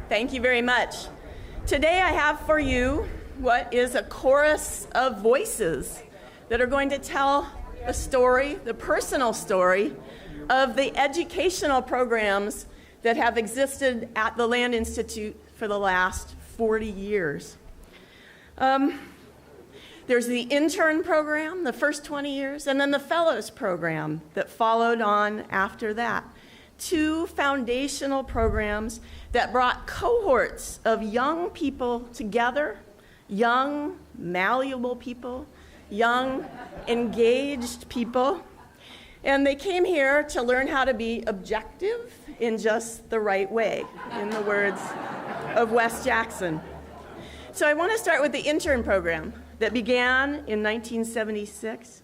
Thank you very much. Today I have for you what is a chorus of voices that are going to tell the story, the personal story, of the educational programs that have existed at the Land Institute for the last 40 years. There's the Intern Program, the first 20 years, and then the Fellows Program that followed on after that. Two foundational programs that brought cohorts of young people together, young, malleable people, young, engaged people, and they came here to learn how to be objective in just the right way, in the words of Wes Jackson. So I want to start with the Intern Program that began in 1976.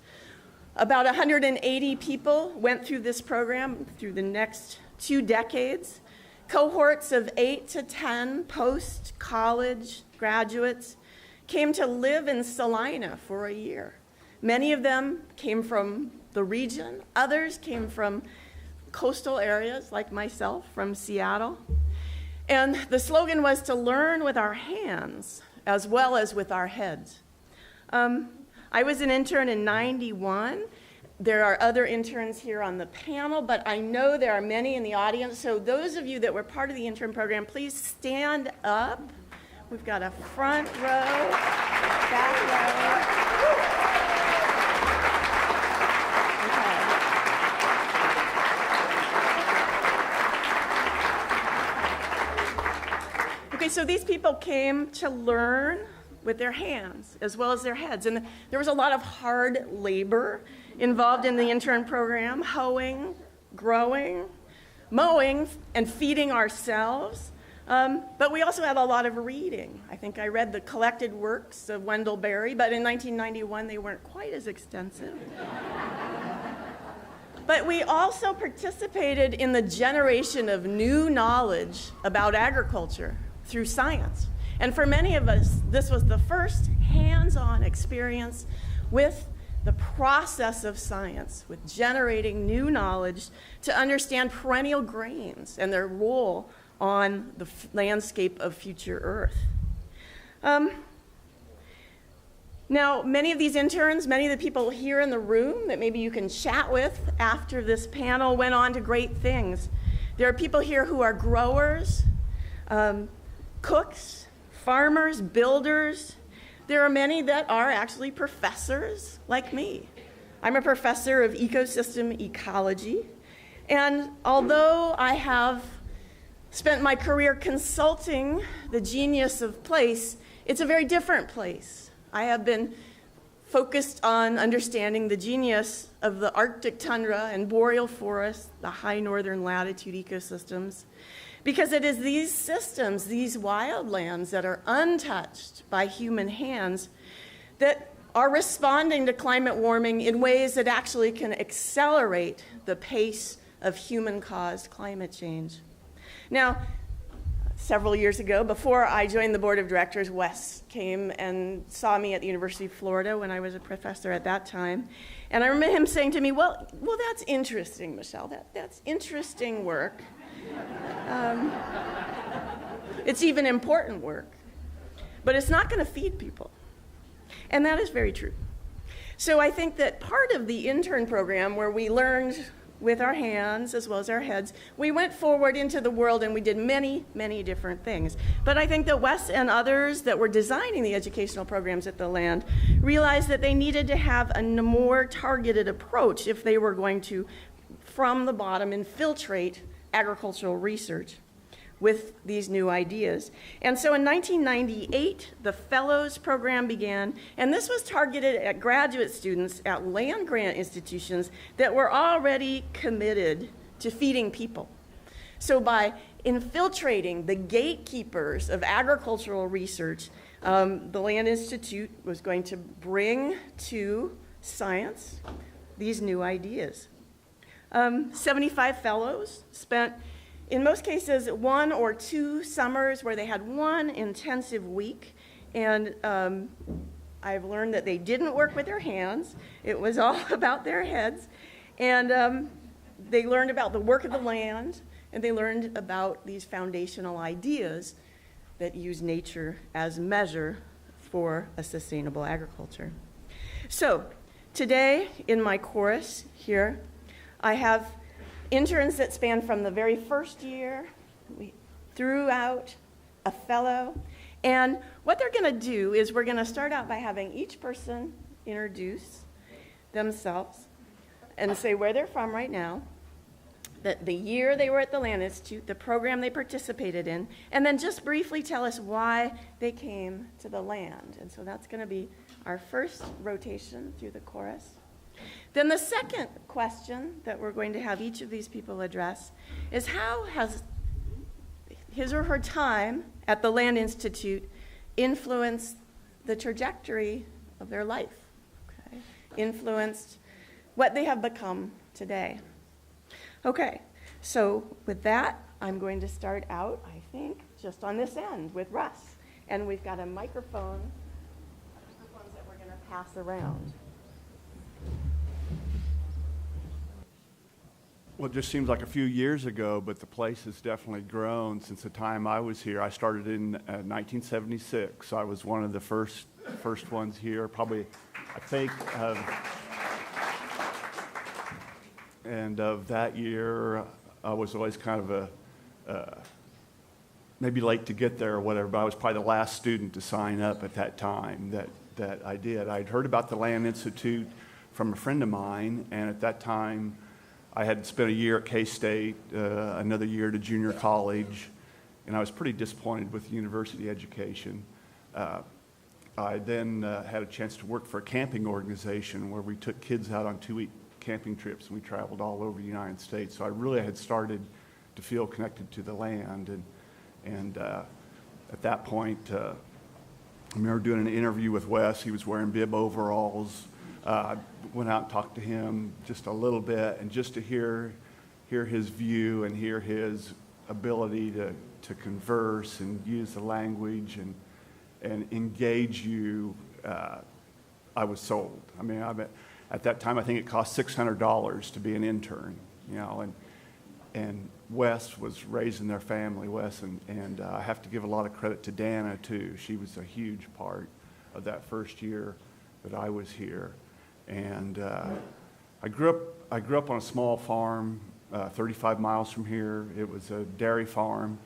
About 180 people went through this program through the next 2 decades. Cohorts of 8 to 10 post-college graduates came to live in Salina for a year. Many of them came from the region. Others came from coastal areas, like myself, from Seattle. And the slogan was to learn with our hands as well as with our heads. I was an intern in '91. There are other interns here on the panel, but I know there are many in the audience. So those of you that were part of the intern program, please stand up. We've got a front row, back row. Okay, so these people came to learn with their hands as well as their heads. And there was a lot of hard labor involved in the intern program: hoeing, growing, mowing, and feeding ourselves. But we also had a lot of reading. I think I read the collected works of Wendell Berry, but in 1991 they weren't quite as extensive. But we also participated in the generation of new knowledge about agriculture through science. And for many of us, this was the first hands-on experience with the process of science, with generating new knowledge to understand perennial grains and their role on the landscape of future Earth. Now, many of these interns, many of the people here in the room that maybe you can chat with after this panel went on to great things. There are people here who are growers, cooks, farmers, builders. There are many that are actually professors, like me. I'm a professor of ecosystem ecology, and although I have spent my career consulting the genius of place, it's a very different place. I have been focused on understanding the genius of the Arctic tundra and boreal forests, the high northern latitude ecosystems, because it is these systems, these wildlands that are untouched by human hands, that are responding to climate warming in ways that actually can accelerate the pace of human-caused climate change. Now, several years ago, before I joined the board of directors, Wes came and saw me at the University of Florida when I was a professor at that time. And I remember him saying to me, well, that's interesting, Michelle. That's interesting work. It's even important work, but it's not going to feed people. And that is very true. So I think that part of the intern program, where we learned with our hands as well as our heads, we went forward into the world and we did many, many different things. But I think that Wes and others that were designing the educational programs at the Land realized that they needed to have a more targeted approach if they were going to, from the bottom, infiltrate agricultural research with these new ideas. And so in 1998, the Fellows Program began, and this was targeted at graduate students at land-grant institutions that were already committed to feeding people. So by infiltrating the gatekeepers of agricultural research, the Land Institute was going to bring to science these new ideas. 75 fellows spent, in most cases, 1 or 2 summers where they had one intensive week. And I've learned that they didn't work with their hands. It was all about their heads. And they learned about the work of the land and they learned about these foundational ideas that use nature as measure for a sustainable agriculture. So today in my chorus here, I have interns that span from the very first year throughout, a fellow, and what they're going to do is we're going to start out by having each person introduce themselves and say where they're from right now, the year they were at the Land Institute, the program they participated in, and then just briefly tell us why they came to the land. And so that's going to be our first rotation through the chorus. Then the second question that we're going to have each of these people address is how has his or her time at the Land Institute influenced the trajectory of their life, okay? Influenced what they have become today. Okay, so with that, I'm going to start out, I think, just on this end with Russ. And we've got a microphone, microphones that we're going to pass around. Well, it just seems like a few years ago, but the place has definitely grown since the time I was here. I started in 1976. I was one of the first ones here, probably, I think, and of that year, I was always kind of maybe late to get there or whatever, but I was probably the last student to sign up at that time that I did. I'd heard about the Land Institute from a friend of mine, and at that time, I had spent a year at K-State, another year at a junior college, and I was pretty disappointed with the university education. I then had a chance to work for a camping organization where we took kids out on 2-week camping trips, and we traveled all over the United States. So I really had started to feel connected to the land, and at that point, I remember doing an interview with Wes. He was wearing bib overalls. Went out and talked to him just a little bit, and just to hear his view and hear his ability to converse and use the language and engage you, I was sold. I mean, at that time, I think it cost $600 to be an intern, you know, and Wes was raising their family, Wes, and I have to give a lot of credit to Dana, too. She was a huge part of that first year that I was here. And I grew up on a small farm 35 miles from here. It was a dairy farm.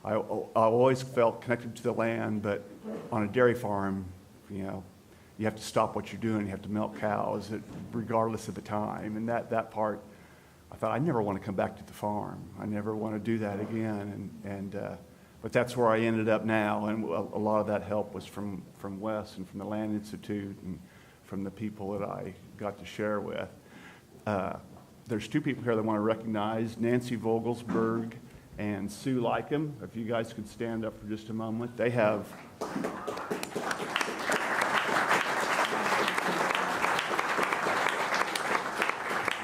I always felt connected to the land, but on a dairy farm, you know, you have to stop what you're doing. You have to milk cows, regardless of the time. And that part, I thought, I never want to come back to the farm. I never want to do that again. But that's where I ended up now, and a lot of that help was from Wes and from the Land Institute and from the people that I got to share with. There's two people here that I want to recognize, Nancy Vogelsberg and Sue Lycom. If you guys could stand up for just a moment.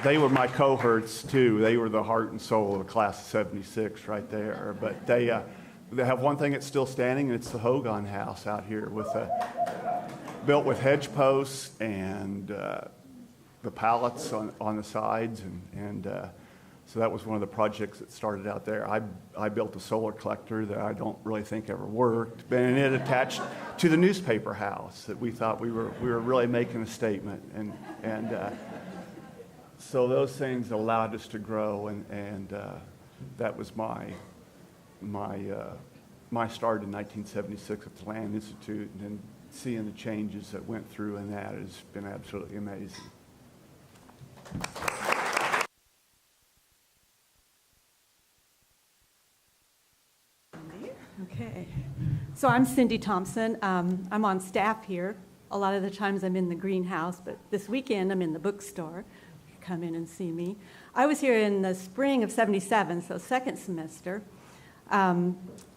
They were my cohorts, too. They were the heart and soul of the class of 76 right there. But they have one thing that's still standing, and it's the Hogan House out here built with hedge posts and the pallets on the sides. And so that was one of the projects that started out there. I built a solar collector that I don't really think ever worked, and it attached to the newspaper house that we thought we were really making a statement. And so those things allowed us to grow, and that was my start in 1976 at the Land Institute, and then seeing the changes that went through in that has been absolutely amazing. Okay, so I'm Cindy Thompson. I'm on staff here. A lot of the times I'm in the greenhouse, but this weekend I'm in the bookstore. Come in and see me. I was here in the spring of '77, so second semester.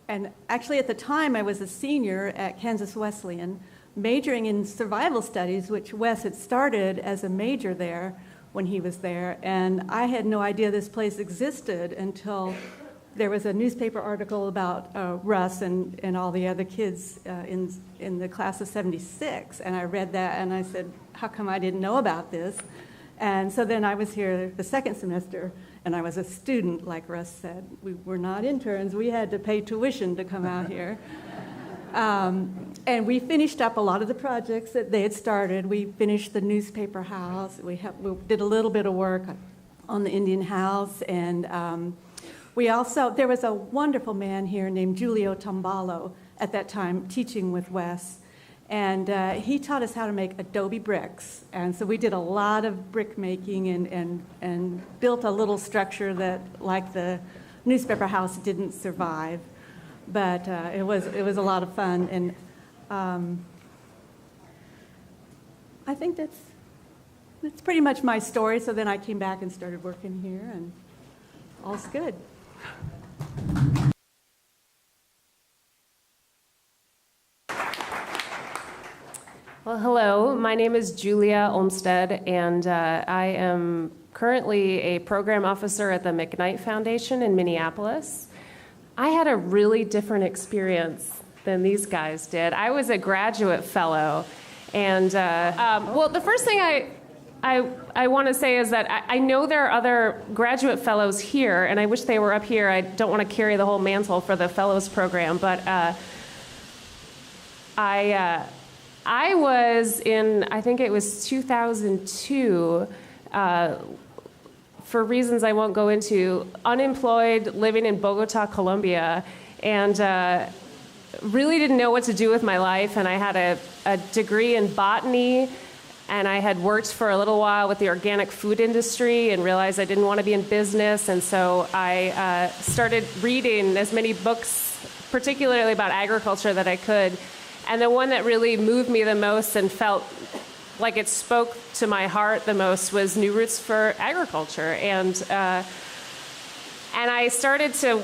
And actually at the time I was a senior at Kansas Wesleyan, majoring in survival studies, which Wes had started as a major there when he was there. And I had no idea this place existed until there was a newspaper article about Russ and all the other kids in the class of '76. And I read that and I said, how come I didn't know about this? And so then I was here the second semester, And I was a student, like Russ said. We were not interns. We had to pay tuition to come out here. And we finished up a lot of the projects that they had started. We finished the newspaper house. We did a little bit of work on the Indian house. And there was a wonderful man here named Giulio Tombalo at that time teaching with Wes. And he taught us how to make adobe bricks. And so we did a lot of brick making and built a little structure that, like the newspaper house, didn't survive. But it was a lot of fun. And I think that's pretty much my story. So then I came back and started working here, and all's good. Well, hello. My name is Julia Olmstead, and I am currently a program officer at the McKnight Foundation in Minneapolis. I had a really different experience than these guys did. I was a graduate fellow, and well, the first thing I want to say is that I know there are other graduate fellows here, and I wish they were up here. I don't want to carry the whole mantle for the fellows program, but I was in, I think it was 2002, for reasons I won't go into, unemployed, living in Bogota, Colombia, and really didn't know what to do with my life. And I had a degree in botany, and I had worked for a little while with the organic food industry and realized I didn't want to be in business. And so I started reading as many books, particularly about agriculture, that I could. And the one that really moved me the most and felt like it spoke to my heart the most was New Roots for Agriculture. And I started to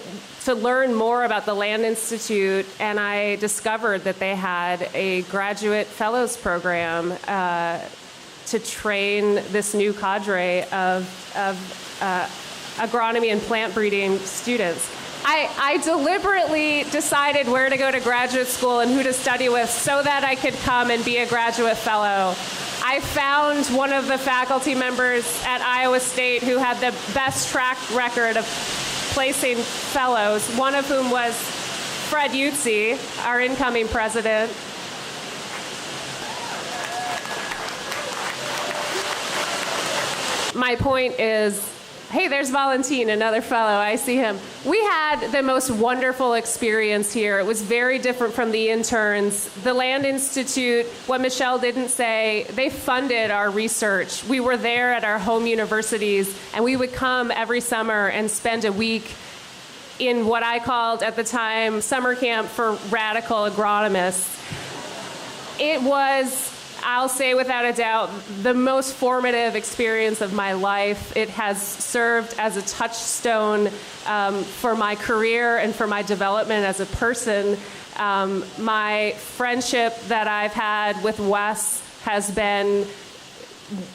learn more about the Land Institute, and I discovered that they had a graduate fellows program to train this new cadre of agronomy and plant breeding students. I deliberately decided where to go to graduate school and who to study with so that I could come and be a graduate fellow. I found one of the faculty members at Iowa State who had the best track record of placing fellows, one of whom was Fred Utze, our incoming president. My point is, hey, there's Valentin, another fellow. I see him. We had the most wonderful experience here. It was very different from the interns. The Land Institute, what Michelle didn't say, they funded our research. We were there at our home universities, and we would come every summer and spend a week in what I called at the time summer camp for radical agronomists. It was, I'll say without a doubt, the most formative experience of my life. It has served as a touchstone for my career and for my development as a person. My friendship that I've had with Wes has been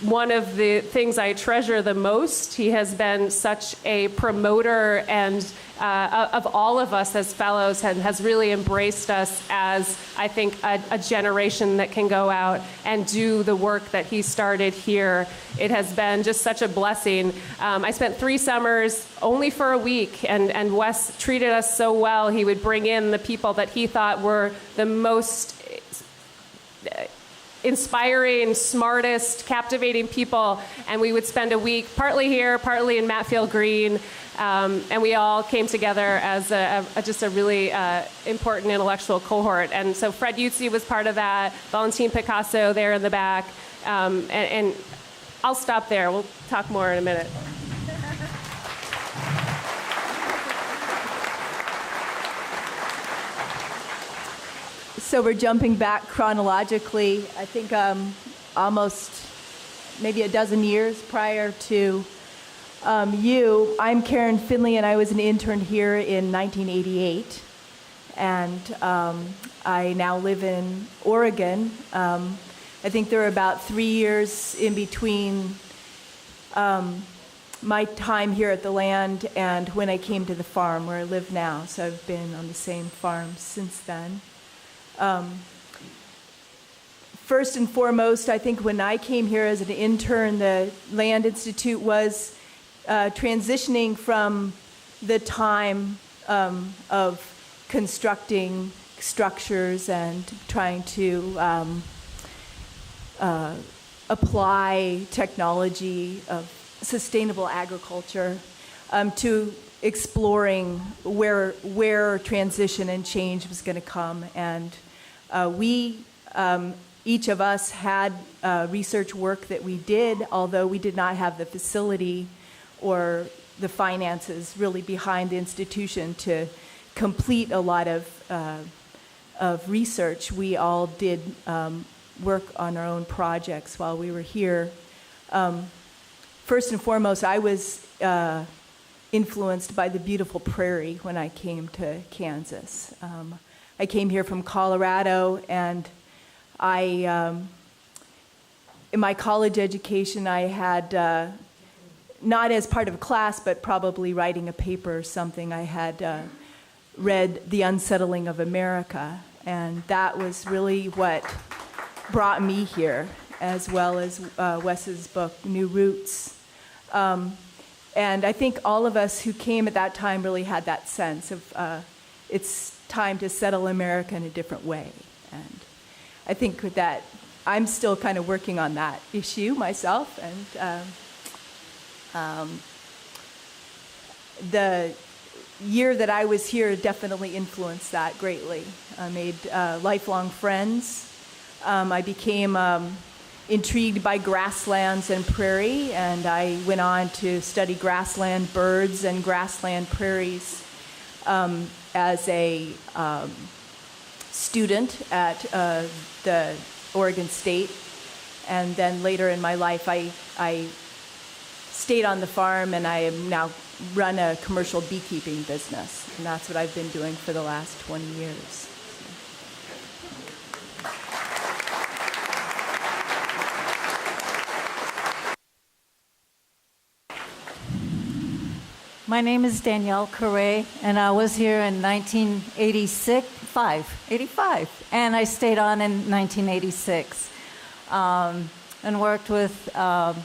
one of the things I treasure the most. He has been such a promoter and of all of us as fellows, and has really embraced us as, I think, a generation that can go out and do the work that he started here. It has been just such a blessing. I spent 3 summers only for a week, and Wes treated us so well. He would bring in the people that he thought were the most inspiring, smartest, captivating people, and we would spend a week partly here, partly in Matfield Green, and we all came together as just a really important intellectual cohort. And so Fred Utze was part of that, Valentin Picasso there in the back, and I'll stop there. We'll talk more in a minute. So we're jumping back chronologically, I think almost maybe a dozen years prior to you. I'm Karen Finley, and I was an intern here in 1988. And I now live in Oregon. I think there are about 3 years in between my time here at the land and when I came to the farm where I live now. So I've been on the same farm since then. First and foremost, I think when I came here as an intern, the Land Institute was transitioning from the time of constructing structures and trying to apply technology of sustainable agriculture to exploring where transition and change was going to come. And we, each of us, had research work that we did, although we did not have the facility or the finances really behind the institution to complete a lot of research. We all did work on our own projects while we were here. First and foremost, I was influenced by the beautiful prairie when I came to Kansas. I came here from Colorado, and in my college education, I had, not as part of a class, but probably writing a paper or something, I had read The Unsettling of America, and that was really what brought me here, as well as Wes's book, New Roots. And I think all of us who came at that time really had that sense of it's time to settle America in a different way. And I think that I'm still kind of working on that issue myself. And the year that I was here definitely influenced that greatly. I made lifelong friends. I became intrigued by grasslands and prairie, and I went on to study grassland birds and grassland prairies as a student at the Oregon State. And then later in my life, I stayed on the farm, and I am now run a commercial beekeeping business. And that's what I've been doing for the last 20 years. My name is Danielle Correa, and I was here in 1985, and I stayed on in 1986, and worked with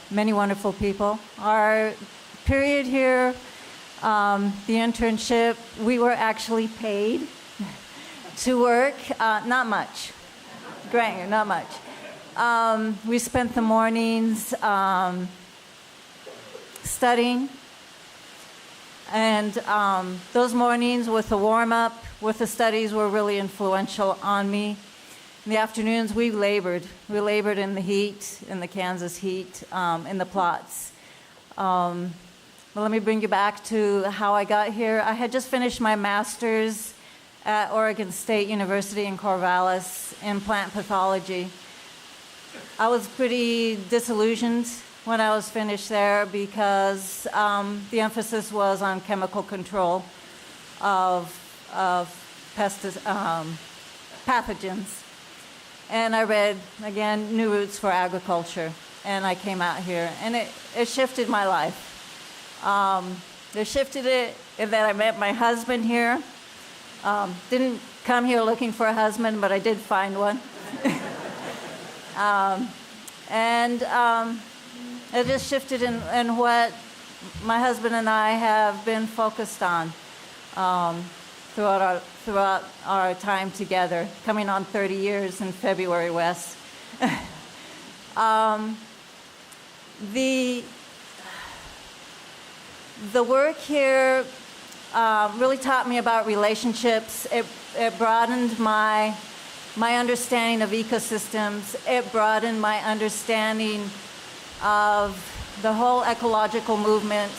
many wonderful people. Our period here, the internship, we were actually paid to work, not much, grant you, not much. We spent the mornings studying. And those mornings with the warm-up, with the studies, were really influential on me. In the afternoons, we labored. We labored in the heat, in the Kansas heat, in the plots. Well, let me bring you back to how I got here. I had just finished my master's at Oregon State University in Corvallis in plant pathology. I was pretty disillusioned when I was finished there because the emphasis was on chemical control of pathogens. And I read, again, New Roots for Agriculture, and I came out here. And it shifted my life. It shifted it in that I met my husband here. Didn't come here looking for a husband, but I did find one. It just shifted in what my husband and I have been focused on throughout our time together, coming on 30 years in February, Wes. The work here really taught me about relationships. It broadened my understanding of ecosystems. It broadened my understanding of the whole ecological movement.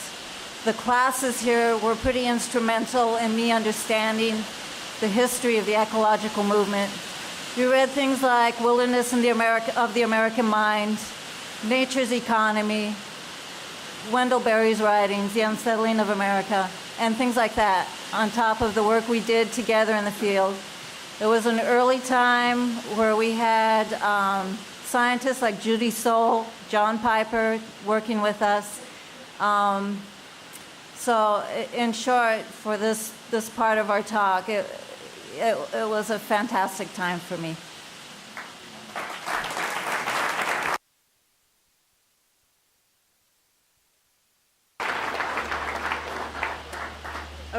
The classes here were pretty instrumental in me understanding the history of the ecological movement. We read things like Wilderness of the American Mind, Nature's Economy, Wendell Berry's writings, The Unsettling of America, and things like that, on top of the work we did together in the field. It was an early time where we had scientists like Judy Soul, John Piper working with us. So in short, for this part of our talk, it was a fantastic time for me.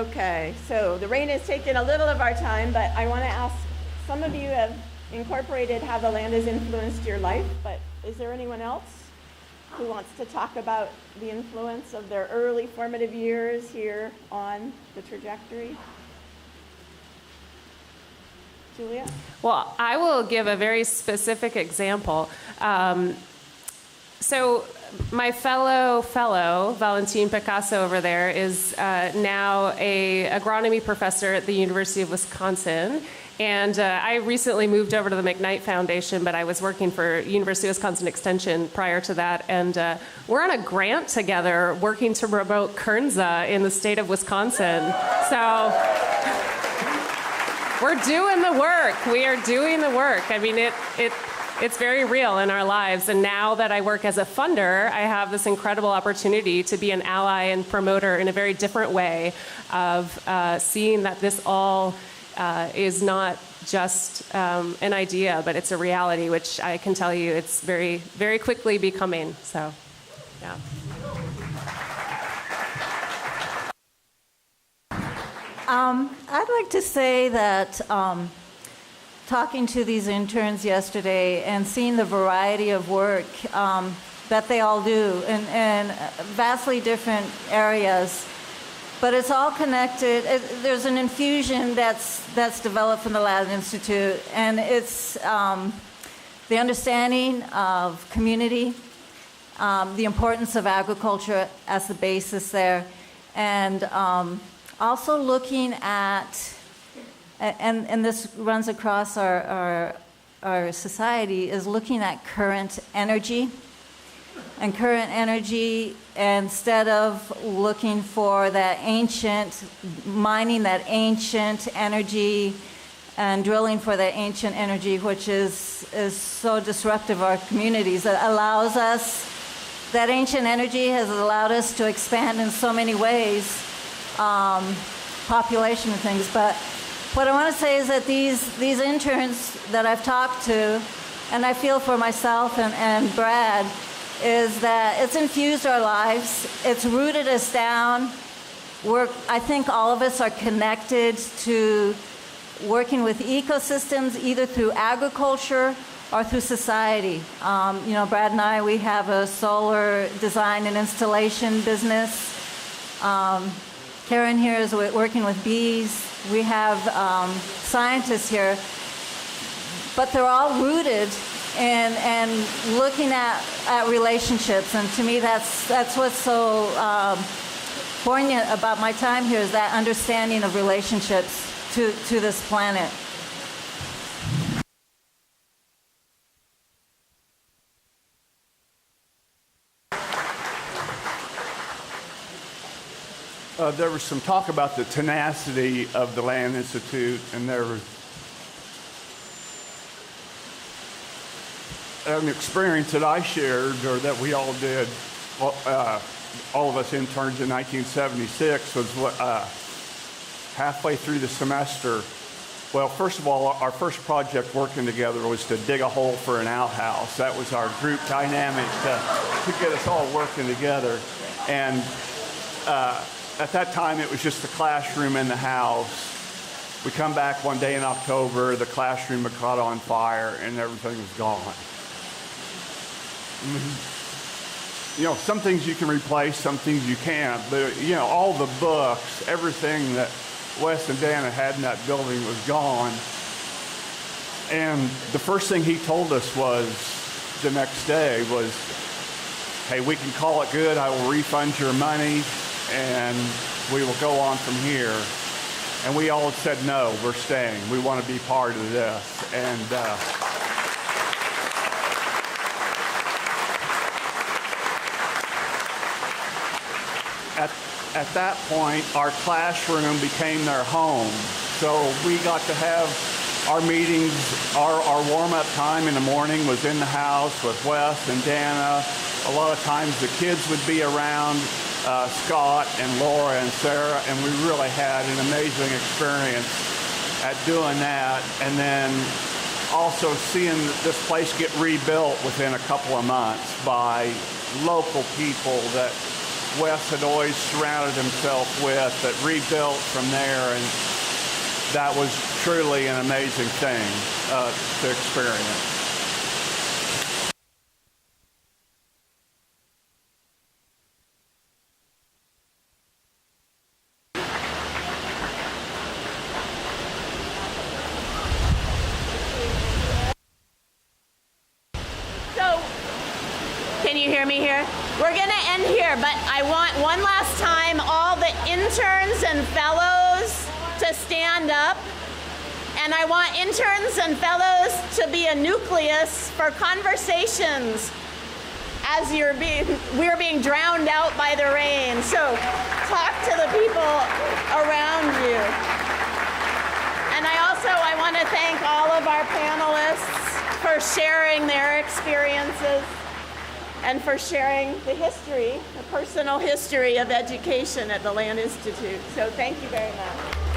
Okay, so the rain has taken a little of our time, but I want to ask, some of you have incorporated how the land has influenced your life, but is there anyone else who wants to talk about the influence of their early formative years here on the trajectory? Julia? Well, I will give a very specific example. So my fellow, Valentine Picasso over there, is now a agronomy professor at the University of Wisconsin. And I recently moved over to the McKnight Foundation, but I was working for University of Wisconsin Extension prior to that. And we're on a grant together working to promote Kernza in the state of Wisconsin. So we're doing the work. We are doing the work. I mean, it's very real in our lives. And now that I work as a funder, I have this incredible opportunity to be an ally and promoter in a very different way of seeing that this all is not just an idea, but it's a reality, which I can tell you it's very, very quickly becoming. So, yeah. I'd like to say that talking to these interns yesterday and seeing the variety of work that they all do in vastly different areas, but it's all connected. There's an infusion that's developed from the Land Institute, and it's the understanding of community, the importance of agriculture as the basis there, and also looking at, and this runs across our society, is looking at current energy. And current energy, instead of looking for that ancient, mining that ancient energy and drilling for that ancient energy, which is so disruptive of our communities, it allows us, that ancient energy has allowed us to expand in so many ways, population and things. But what I want to say is that these interns that I've talked to, and I feel for myself and Brad, is that it's infused our lives. It's rooted us down. I think all of us are connected to working with ecosystems, either through agriculture or through society. Brad and I, we have a solar design and installation business. Karen here is working with bees. We have scientists here, but they're all rooted and looking at relationships. And to me, that's what's so poignant about my time here, is that understanding of relationships to this planet. There was some talk about the tenacity of the Land Institute, and there was an experience that I shared, or that we all did, all of us interns in 1976, was halfway through the semester. Well, first of all, our first project working together was to dig a hole for an outhouse. That was our group dynamic to get us all working together. And at that time, it was just the classroom in the house. We come back one day in October, the classroom had caught on fire, and everything was gone. Some things you can replace, some things you can't. But, all the books, everything that Wes and Dana had in that building was gone. And the first thing he told us was, the next day, was, hey, we can call it good. I will refund your money, and we will go on from here. And we all said, no, we're staying. We want to be part of this. And at that point, our classroom became their home. So we got to have our meetings, our warm-up time in the morning was in the house with Wes and Dana. A lot of times the kids would be around, Scott and Laura and Sarah, and we really had an amazing experience at doing that. And then also seeing this place get rebuilt within a couple of months by local people that Wes had always surrounded himself with that rebuilt from there, and that was truly an amazing thing to experience. Can you hear me here? We're going to end here, but I want one last time all the interns and fellows to stand up. And I want interns and fellows to be a nucleus for conversations as we're being drowned out by the rain. So talk to the people around you. And I want to thank all of our panelists for sharing their experiences and for sharing the history, the personal history of education at the Land Institute. So thank you very much.